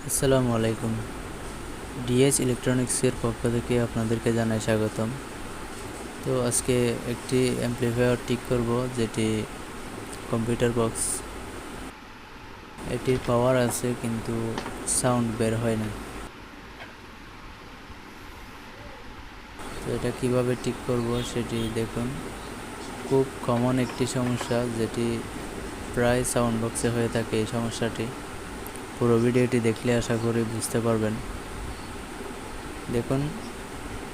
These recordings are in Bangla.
আসসালামু আলাইকুম। ডিএইচ ইলেকট্রনিক্সের পক্ষ থেকে আপনাদেরকে জানাই স্বাগতম। তো আজকে একটি অ্যাম্প্লিফায়ার ঠিক করব, যেটি কম্পিউটার বক্স। এটির পাওয়ার আছে কিন্তু সাউন্ড বের হয় না। তো এটা কিভাবে ঠিক করব সেটি দেখুন। খুব কমন একটি সমস্যা, যেটি প্রায় সাউন্ড বক্সে হয়ে থাকে। এই সমস্যাটি পুরো ভিডিওটি দেখলে আশা করি বুঝতে পারবেন। দেখুন,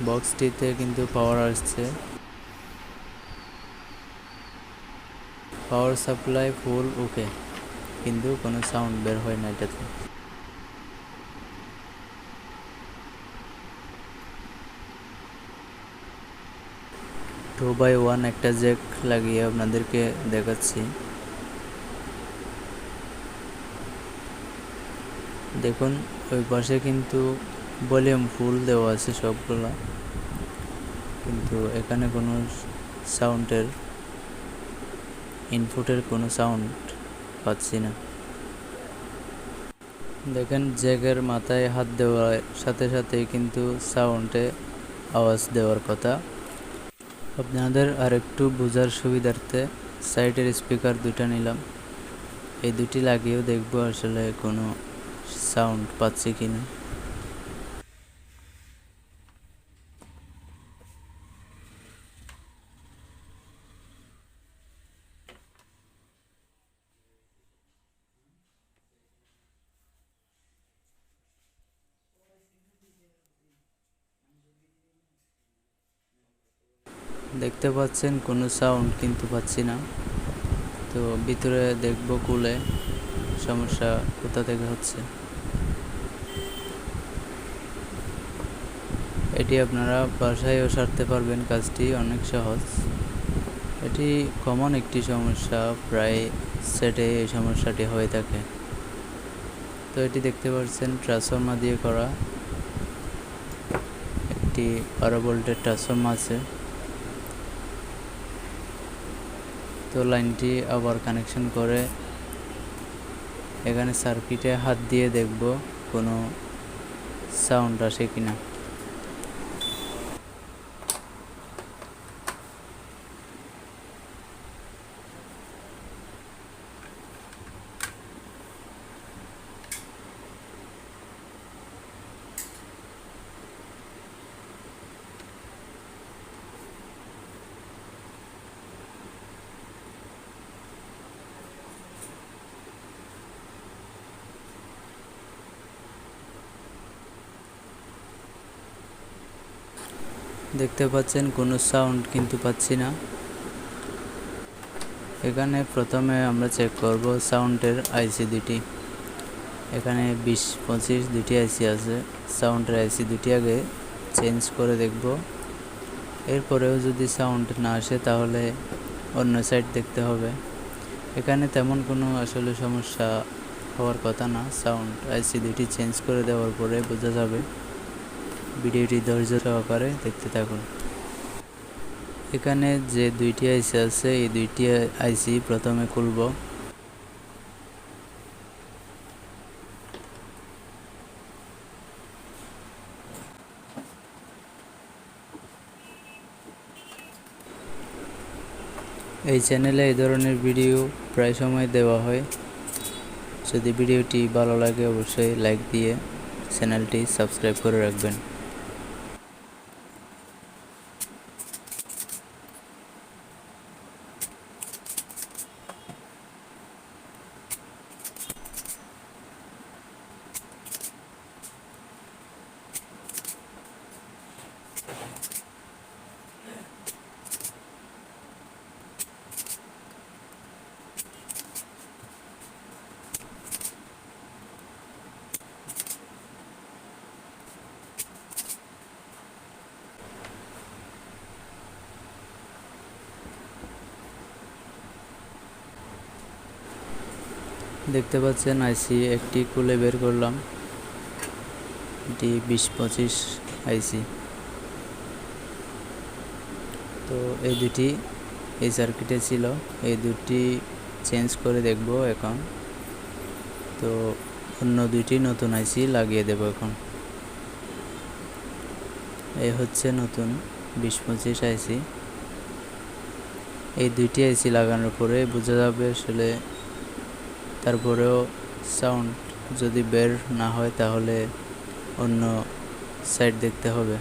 বক্সটিতে কিন্তু পাওয়ার আসছে, পাওয়ার সাপ্লাই ফুল ওকে, কিন্তু কোনো সাউন্ড বের হয় না এটাতে। 2x1 একটা জ্যাক লাগিয়ে আপনাদেরকে দেখাচ্ছি। দেখুন, ওই পাশে কিন্তু ভলিউম ফুল দেওয়া আছে সবগুলা, কিন্তু এখানে কোনো সাউন্ডের ইনপুটের কোনো সাউন্ড পাচ্ছি না। দেখেন, জ্যাকের মাথায় হাত দেওয়ার সাথে সাথেই কিন্তু সাউন্ডে আওয়াজ দেওয়ার কথা। আপনাদের আরেকটু বোঝার সুবিধার্থে সাইডের স্পিকার দুটা নিলাম। এই দুটি লাগিয়েও দেখবো আসলে কোনো সাউন্ড পাচ্ছি কিনা। দেখতে পাচ্ছেন কোনো সাউন্ড কিন্তু পাচ্ছি না। তো ভিতরে দেখব খুলে সমস্যা কোথা থেকে হচ্ছে। এটি আপনারা বাসায়ও সারতে পারবেন, কাজটি অনেক সহজ। এটি কমন একটি সমস্যা, প্রায় সেটে এই সমস্যাটি হয়ে থাকে। তো এটি দেখতে পাচ্ছেন ট্রান্সফর্মার দিয়ে করা একটি 12 ভোল্টের ট্রান্সফর্মার আছে। তো লাইনটি আবার কানেকশন করে এখানে সার্কিটে হাত দিয়ে দেখব কোনো সাউন্ড আসে কিনা। দেখতে পাচ্ছেন কোনো সাউন্ড কিন্তু পাচ্ছি না। এখানে প্রথমে আমরা চেক করব সাউন্ডের আইসি দুটি। এখানে 20-25 দুটি আইসি আছে। সাউন্ডের আইসি দুটি আগে চেঞ্জ করে দেখব। এরপরেও যদি সাউন্ড না আসে তাহলে অন্য সাইড দেখতে হবে। এখানে তেমন কোনো আসলে সমস্যা হওয়ার কথা না। সাউন্ড আইসি দুটি চেঞ্জ করে দেওয়ার পরে বোঝা যাবে। ভিডিওটি ধৈর্য সহকারে দেখতে থাকুন। এখানে যে দুইটি আইসি আছে, এই দুইটি আইসি প্রথমে খুলব। এই চ্যানেলে এই ধরনের ভিডিও প্রায় সময় দেওয়া হয়। যদি ভিডিওটি ভালো লাগে অবশ্যই লাইক দিয়ে চ্যানেলটি সাবস্ক্রাইব করে রাখবেন। দেখতে পাচ্ছেন আইসি একটি খুলে বের করলাম। এটি 20-25 আইসি। তো এই দুটি এই সার্কিটে ছিল, এই দুটি চেঞ্জ করে দেখব এখন। তো অন্য দুইটি নতুন আইসি লাগিয়ে দেব। এখন এই হচ্ছে নতুন 2025 আইসি। এই দুইটি আইসি লাগানোর পরে বোঝা যাবে আসলে। তারপরেও সাউন্ড যদি বের না হয় তাহলে অন্য সাইড দেখতে হবে।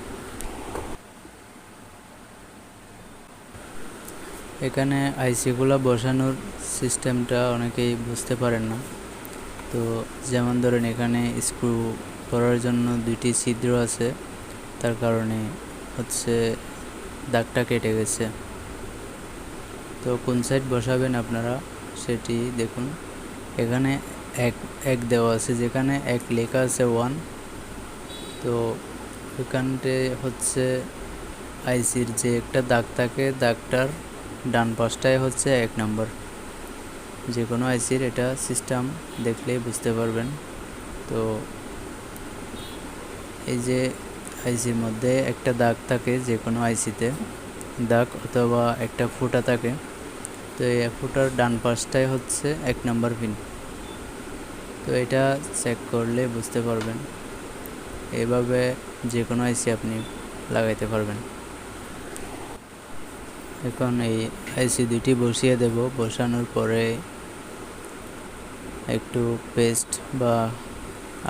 এখানে আইসিগুলো বসানোর সিস্টেমটা অনেকেই বুঝতে পারেন না। তো যেমন ধরেন এখানে স্ক্রু করার জন্য দুইটি ছিদ্র আছে, তার কারণে হচ্ছে দাগটা কেটে গেছে। তো কোন সাইড বসাবেন আপনারা সেটি দেখুন। এখানে এক দেওয়া আছে, যেখানে এক লেখা আছে 1। তো এখানটে হচ্ছে আইসির যে একটা দাগ থাকে, দাগটার ডান পাশটায় হচ্ছে 1 নম্বর। যে কোনো আইসির এটা সিস্টেম দেখলেই বুঝতে পারবেন। তো এই যে আইসির মধ্যে একটা দাগ থাকে, যে কোনো আইসিতে দাগ অথবা একটা ফুটা থাকে। তো এই ফুটার ডান পাশটাই হচ্ছে 1 নম্বর পিন। তো এটা চেক করলে বুঝতে পারবেন। এভাবে যে কোনো আইসি আপনি লাগাইতে পারবেন। এখন এই আইসি দুটি বসিয়ে দেব। বসানোর পরে একটু পেস্ট বা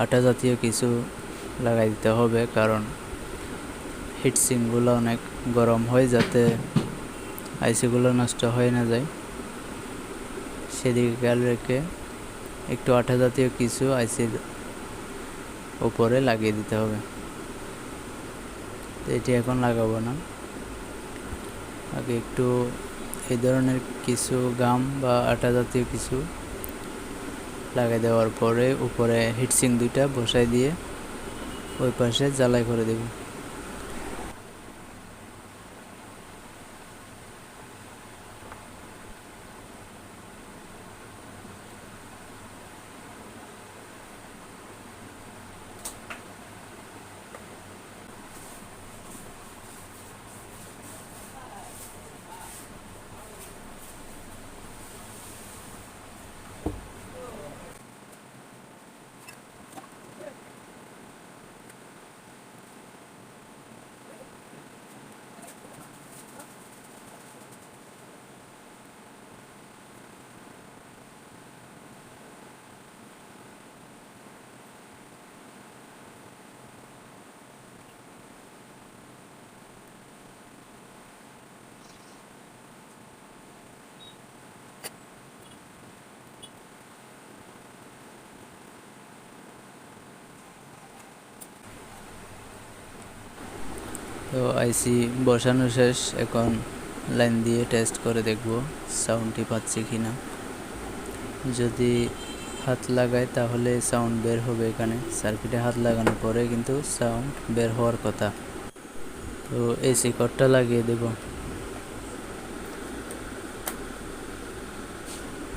আটা জাতীয় কিছু লাগাই দিতে হবে, কারণ হিটসিংগুলো অনেক গরম হয়, যাতে আইসিগুলো নষ্ট হয়ে না যায় সেদিকে খেয়াল রেখে একটু আটা জাতীয় কিছু আইসির উপরে লাগিয়ে দিতে হবে। তো এটি এখন লাগাবো না, আগে একটু এই ধরনের কিছু গাম বা আটা জাতীয় কিছু লাগিয়ে দেওয়ার পরে উপরে হিটসিং দুইটা বসাই দিয়ে ওই পাশে জ্বালাই করে দেব। তো আইসি বসানো শেষ। এখন লাইন দিয়ে টেস্ট করে দেখব সাউন্ডটি পাচ্ছি কিনা। যদি হাত লাগাই তাহলে সাউন্ড বের হবে। এখানে সার্কিটে হাত লাগানোর পরে কিন্তু সাউন্ড বের হওয়ার কথা। তো এসি কর্ডটা লাগিয়ে দেব।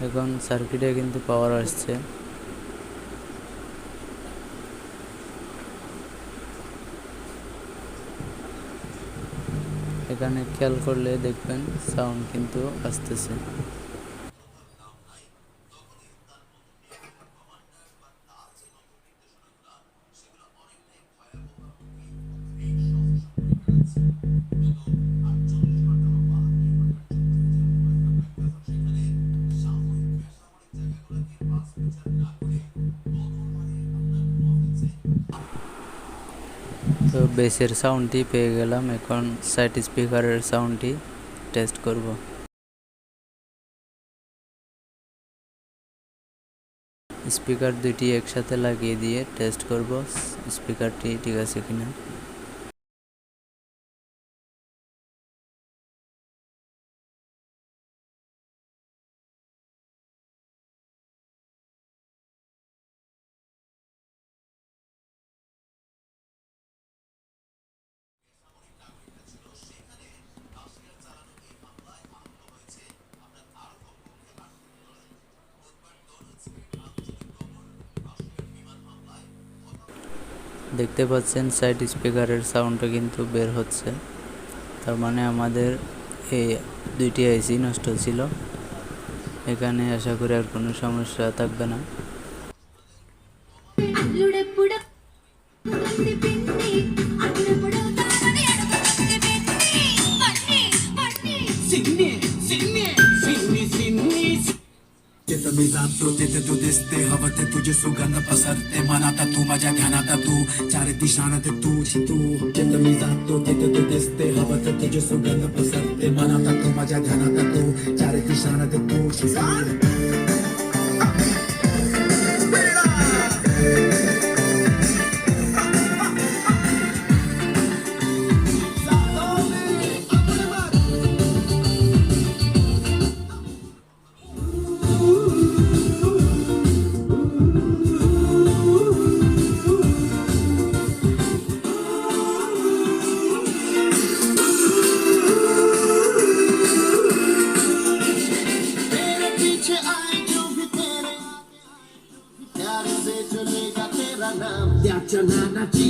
এখন সার্কিটে কিন্তু পাওয়ার আসছে। এখানে খেয়াল করলে দেখবেন সাউন্ড কিন্তু আসতেছে। তো বেসের সাউন্ডটি পেয়ে গেলাম। এখন সাইড স্পিকারের সাউন্ডটি টেস্ট করব। স্পিকার দুটি একসাথে লাগিয়ে দিয়ে টেস্ট করব স্পিকারটি ঠিক আছে কিনা। দেখতে পাচ্ছেন সাইড স্পিকারের সাউন্ডটা কিন্তু বের হচ্ছে। তার মানে আমাদের এই দুইটি আইসি নষ্ট ছিল। এখানে আশা করি আর কোনো সমস্যা থাকবে না। जातो तिथे तू दिसते हवं ते तुझी सुगंध पसरते मनात तू माझ्या ध्यानात तू चार दिशांत तू जिथं मी जातो तिथे तू दिसते हवं ते तुझी सुगंध पसरते मनात तू माझ्या ध्यानात तू चार दिशांत तू तेरे पीछे आए जो भी तेरे प्यार से चलेगा तेरा नाम त्याच्या नानाची